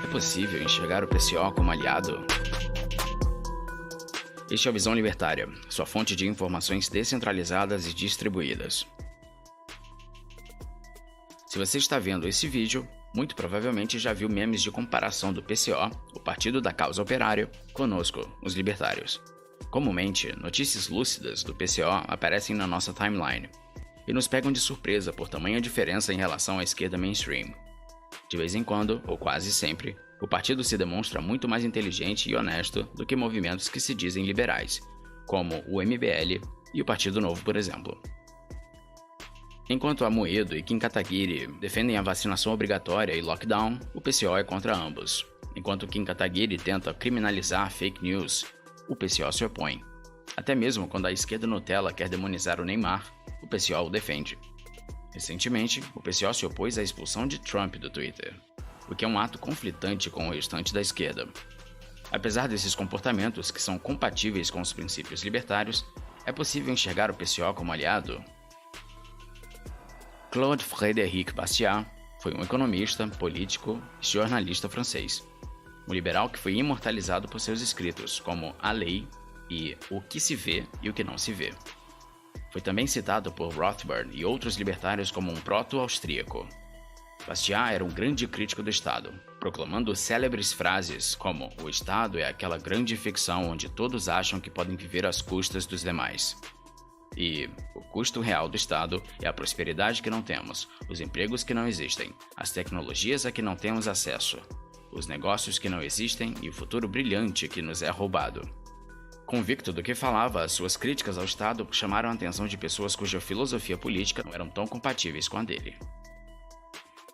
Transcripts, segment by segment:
É possível enxergar o PCO como aliado? Este é o Visão Libertária, sua fonte de informações descentralizadas e distribuídas. Se você está vendo esse vídeo, muito provavelmente já viu memes de comparação do PCO, o Partido da Causa Operária, conosco, os libertários. Comumente, notícias lúcidas do PCO aparecem na nossa timeline e nos pegam de surpresa por tamanha diferença em relação à esquerda mainstream. De vez em quando, ou quase sempre, o partido se demonstra muito mais inteligente e honesto do que movimentos que se dizem liberais, como o MBL e o Partido Novo, por exemplo. Enquanto Amoedo e Kim Kataguiri defendem a vacinação obrigatória e lockdown, o PCO é contra ambos. Enquanto Kim Kataguiri tenta criminalizar fake news, o PCO se opõe. Até mesmo quando a esquerda Nutella quer demonizar o Neymar, o PCO o defende. Recentemente, o PCO se opôs à expulsão de Trump do Twitter, o que é um ato conflitante com o restante da esquerda. Apesar desses comportamentos que são compatíveis com os princípios libertários, é possível enxergar o PCO como aliado? Claude Frédéric Bastiat foi um economista, político e jornalista francês. Um liberal que foi imortalizado por seus escritos, como A Lei e O que se vê e o que não se vê. Foi também citado por Rothbard e outros libertários como um proto-austríaco. Bastiat era um grande crítico do Estado, proclamando célebres frases como "o Estado é aquela grande ficção onde todos acham que podem viver às custas dos demais". E o custo real do Estado é a prosperidade que não temos, os empregos que não existem, as tecnologias a que não temos acesso, os negócios que não existem e o futuro brilhante que nos é roubado. Convicto do que falava, as suas críticas ao Estado chamaram a atenção de pessoas cuja filosofia política não eram tão compatíveis com a dele.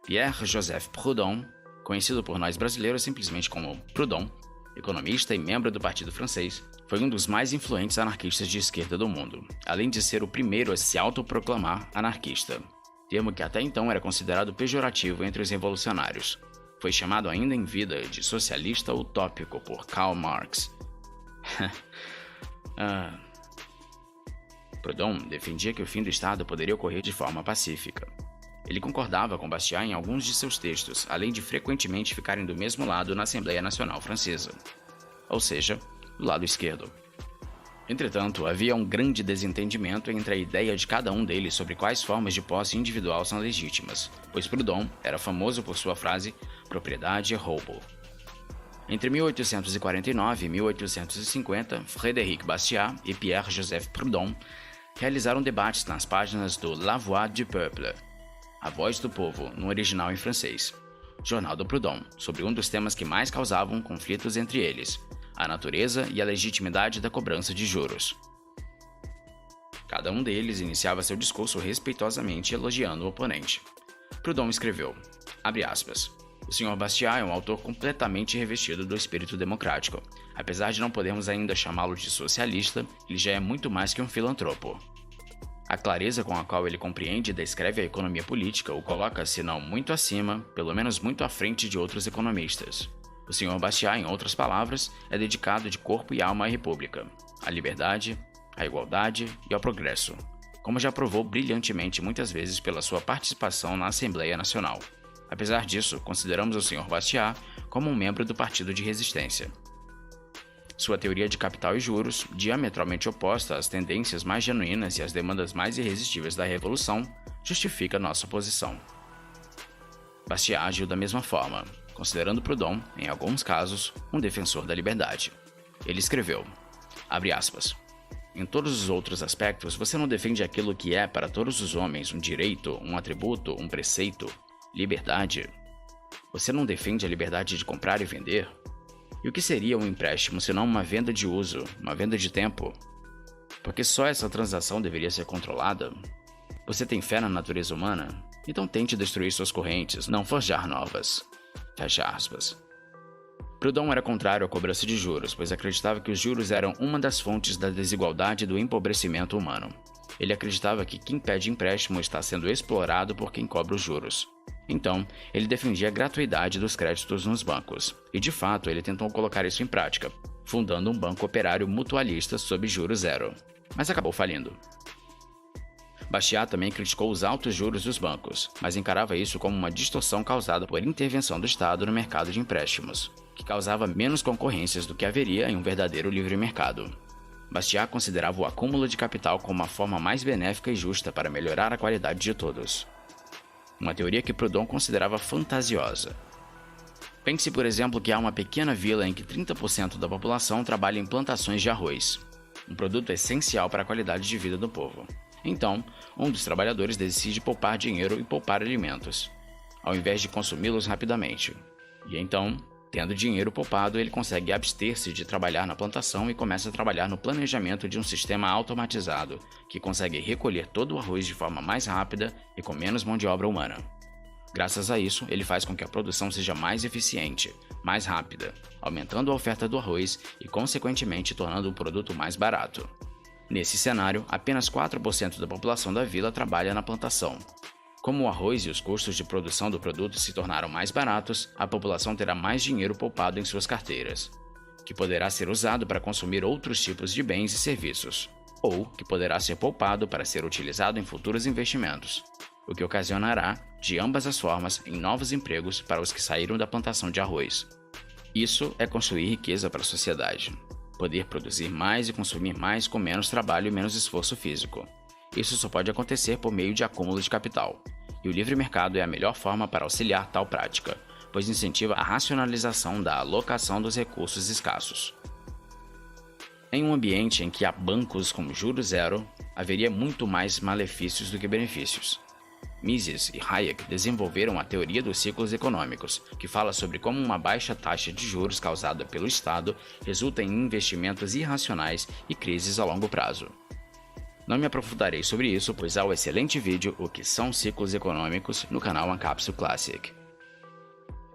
Pierre-Joseph Proudhon, conhecido por nós brasileiros simplesmente como Proudhon, economista e membro do Partido Francês, foi um dos mais influentes anarquistas de esquerda do mundo, além de ser o primeiro a se autoproclamar anarquista, termo que até então era considerado pejorativo entre os revolucionários. Foi chamado ainda em vida de socialista utópico por Karl Marx. Proudhon defendia que o fim do Estado poderia ocorrer de forma pacífica. Ele concordava com Bastiat em alguns de seus textos, além de frequentemente ficarem do mesmo lado na Assembleia Nacional Francesa, ou seja, do lado esquerdo. Entretanto, havia um grande desentendimento entre a ideia de cada um deles sobre quais formas de posse individual são legítimas, pois Proudhon era famoso por sua frase "propriedade é roubo". Entre 1849 e 1850, Frédéric Bastiat e Pierre-Joseph Proudhon realizaram debates nas páginas do La Voix du Peuple, A Voz do Povo, no original em francês, jornal do Proudhon, sobre um dos temas que mais causavam conflitos entre eles, a natureza e a legitimidade da cobrança de juros. Cada um deles iniciava seu discurso respeitosamente elogiando o oponente. Proudhon escreveu, abre aspas, "O Sr. Bastiat é um autor completamente revestido do espírito democrático. Apesar de não podermos ainda chamá-lo de socialista, ele já é muito mais que um filantropo. A clareza com a qual ele compreende e descreve a economia política o coloca, se não muito acima, pelo menos muito à frente de outros economistas. O Sr. Bastiat, em outras palavras, é dedicado de corpo e alma à república, à liberdade, à igualdade e ao progresso, como já provou brilhantemente muitas vezes pela sua participação na Assembleia Nacional. Apesar disso, consideramos o Sr. Bastiat como um membro do Partido de Resistência. Sua teoria de capital e juros, diametralmente oposta às tendências mais genuínas e às demandas mais irresistíveis da Revolução, justifica nossa posição." Bastiat agiu da mesma forma, considerando Proudhon, em alguns casos, um defensor da liberdade. Ele escreveu, abre aspas, "Em todos os outros aspectos, você não defende aquilo que é para todos os homens um direito, um atributo, um preceito, liberdade. Você não defende a liberdade de comprar e vender? E o que seria um empréstimo senão uma venda de uso, uma venda de tempo? Porque só essa transação deveria ser controlada? Você tem fé na natureza humana? Então tente destruir suas correntes, não forjar novas." Fecha aspas. Proudhon era contrário à cobrança de juros, pois acreditava que os juros eram uma das fontes da desigualdade e do empobrecimento humano. Ele acreditava que quem pede empréstimo está sendo explorado por quem cobra os juros. Então, ele defendia a gratuidade dos créditos nos bancos, e de fato ele tentou colocar isso em prática, fundando um banco operário mutualista sob juros zero, mas acabou falindo. Bastiat também criticou os altos juros dos bancos, mas encarava isso como uma distorção causada por intervenção do Estado no mercado de empréstimos, que causava menos concorrências do que haveria em um verdadeiro livre mercado. Bastiat considerava o acúmulo de capital como uma forma mais benéfica e justa para melhorar a qualidade de todos. Uma teoria que Proudhon considerava fantasiosa. Pense, por exemplo, que há uma pequena vila em que 30% da população trabalha em plantações de arroz, um produto essencial para a qualidade de vida do povo. Então, um dos trabalhadores decide poupar dinheiro e poupar alimentos, ao invés de consumi-los rapidamente. E então, tendo dinheiro poupado, ele consegue abster-se de trabalhar na plantação e começa a trabalhar no planejamento de um sistema automatizado, que consegue recolher todo o arroz de forma mais rápida e com menos mão de obra humana. Graças a isso, ele faz com que a produção seja mais eficiente, mais rápida, aumentando a oferta do arroz e, consequentemente, tornando o produto mais barato. Nesse cenário, apenas 4% da população da vila trabalha na plantação. Como o arroz e os custos de produção do produto se tornaram mais baratos, a população terá mais dinheiro poupado em suas carteiras, que poderá ser usado para consumir outros tipos de bens e serviços, ou que poderá ser poupado para ser utilizado em futuros investimentos, o que ocasionará, de ambas as formas, em novos empregos para os que saíram da plantação de arroz. Isso é construir riqueza para a sociedade. Poder produzir mais e consumir mais com menos trabalho e menos esforço físico. Isso só pode acontecer por meio de acúmulo de capital, e o livre mercado é a melhor forma para auxiliar tal prática, pois incentiva a racionalização da alocação dos recursos escassos. Em um ambiente em que há bancos com juros zero, haveria muito mais malefícios do que benefícios. Mises e Hayek desenvolveram a teoria dos ciclos econômicos, que fala sobre como uma baixa taxa de juros causada pelo Estado resulta em investimentos irracionais e crises a longo prazo. Não me aprofundarei sobre isso, pois há o excelente vídeo O que são ciclos econômicos no canal Ancapsu Classic.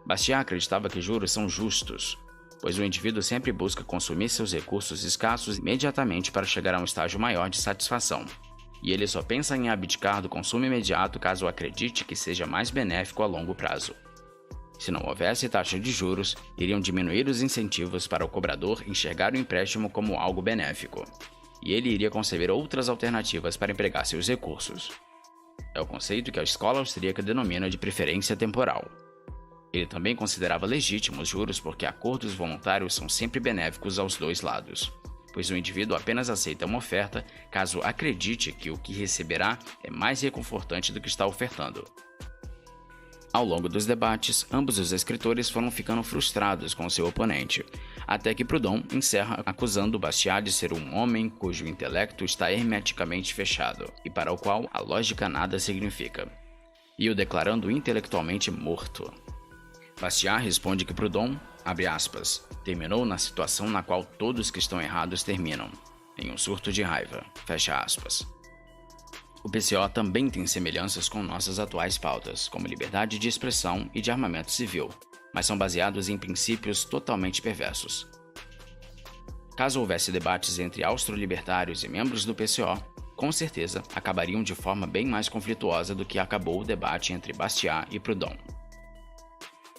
Bastiat acreditava que juros são justos, pois o indivíduo sempre busca consumir seus recursos escassos imediatamente para chegar a um estágio maior de satisfação. E ele só pensa em abdicar do consumo imediato caso acredite que seja mais benéfico a longo prazo. Se não houvesse taxa de juros, iriam diminuir os incentivos para o cobrador enxergar o empréstimo como algo benéfico, e ele iria conceber outras alternativas para empregar seus recursos. É o conceito que a escola austríaca denomina de preferência temporal. Ele também considerava legítimos os juros porque acordos voluntários são sempre benéficos aos dois lados, pois o indivíduo apenas aceita uma oferta caso acredite que o que receberá é mais reconfortante do que está ofertando. Ao longo dos debates, ambos os escritores foram ficando frustrados com seu oponente, até que Proudhon encerra acusando Bastiat de ser um homem cujo intelecto está hermeticamente fechado e para o qual a lógica nada significa, e o declarando intelectualmente morto. Bastiat responde que Proudhon, abre aspas, terminou na situação na qual todos que estão errados terminam, em um surto de raiva, fecha aspas. O PCO também tem semelhanças com nossas atuais pautas, como liberdade de expressão e de armamento civil, mas são baseados em princípios totalmente perversos. Caso houvesse debates entre austro-libertários e membros do PCO, com certeza acabariam de forma bem mais conflituosa do que acabou o debate entre Bastiat e Proudhon.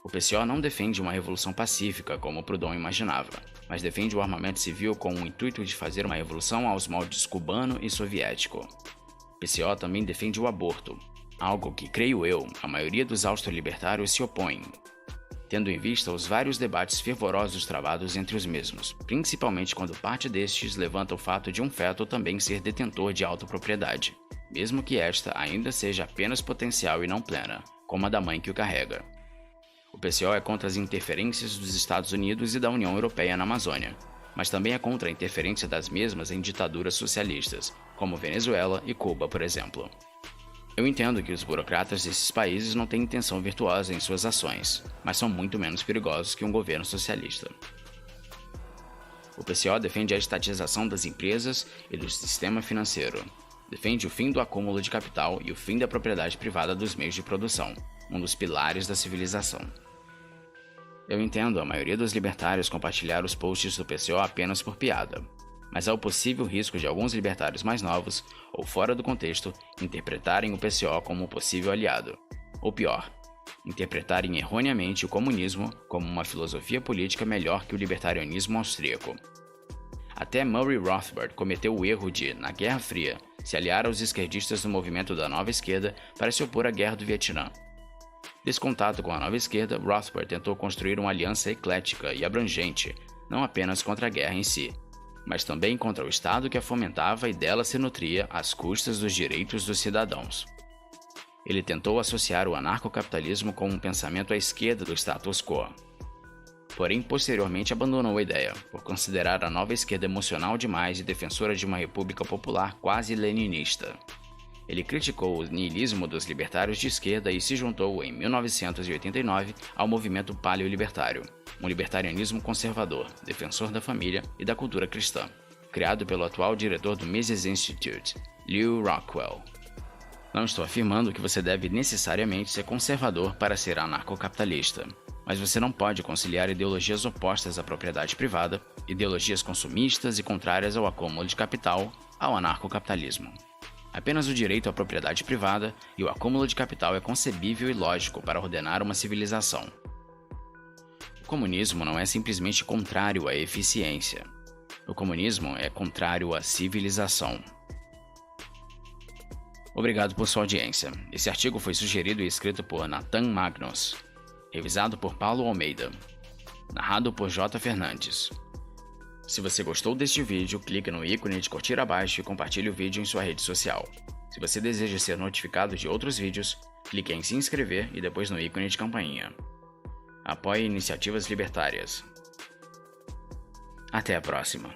O PCO não defende uma revolução pacífica, como Proudhon imaginava, mas defende o armamento civil com o intuito de fazer uma revolução aos moldes cubano e soviético. O PCO também defende o aborto, algo que, creio eu, a maioria dos austro-libertários se opõem, tendo em vista os vários debates fervorosos travados entre os mesmos, principalmente quando parte destes levanta o fato de um feto também ser detentor de autopropriedade, mesmo que esta ainda seja apenas potencial e não plena, como a da mãe que o carrega. O PCO é contra as interferências dos Estados Unidos e da União Europeia na Amazônia, mas também é contra a interferência das mesmas em ditaduras socialistas, como Venezuela e Cuba, por exemplo. Eu entendo que os burocratas desses países não têm intenção virtuosa em suas ações, mas são muito menos perigosos que um governo socialista. O PCO defende a estatização das empresas e do sistema financeiro. Defende o fim do acúmulo de capital e o fim da propriedade privada dos meios de produção, um dos pilares da civilização. Eu entendo a maioria dos libertários compartilhar os posts do PCO apenas por piada, mas há o possível risco de alguns libertários mais novos, ou fora do contexto, interpretarem o PCO como um possível aliado. Ou pior, interpretarem erroneamente o comunismo como uma filosofia política melhor que o libertarianismo austríaco. Até Murray Rothbard cometeu o erro de, na Guerra Fria, se aliar aos esquerdistas do movimento da Nova Esquerda para se opor à Guerra do Vietnã. Descontato com a Nova Esquerda, Rothbard tentou construir uma aliança eclética e abrangente, não apenas contra a guerra em si, mas também contra o Estado que a fomentava e dela se nutria às custas dos direitos dos cidadãos. Ele tentou associar o anarcocapitalismo com um pensamento à esquerda do status quo. Porém, posteriormente abandonou a ideia, por considerar a nova esquerda emocional demais e defensora de uma república popular quase leninista. Ele criticou o niilismo dos libertários de esquerda e se juntou, em 1989, ao movimento paleolibertário, um libertarianismo conservador, defensor da família e da cultura cristã, criado pelo atual diretor do Mises Institute, Lew Rockwell. Não estou afirmando que você deve necessariamente ser conservador para ser anarcocapitalista, mas você não pode conciliar ideologias opostas à propriedade privada, ideologias consumistas e contrárias ao acúmulo de capital, ao anarcocapitalismo. Apenas o direito à propriedade privada e o acúmulo de capital é concebível e lógico para ordenar uma civilização. O comunismo não é simplesmente contrário à eficiência. O comunismo é contrário à civilização. Obrigado por sua audiência. Esse artigo foi sugerido e escrito por Nathan Magnus, revisado por Paulo Almeida, narrado por J. Fernandes. Se você gostou deste vídeo, clique no ícone de curtir abaixo e compartilhe o vídeo em sua rede social. Se você deseja ser notificado de outros vídeos, clique em se inscrever e depois no ícone de campainha. Apoie iniciativas libertárias. Até a próxima.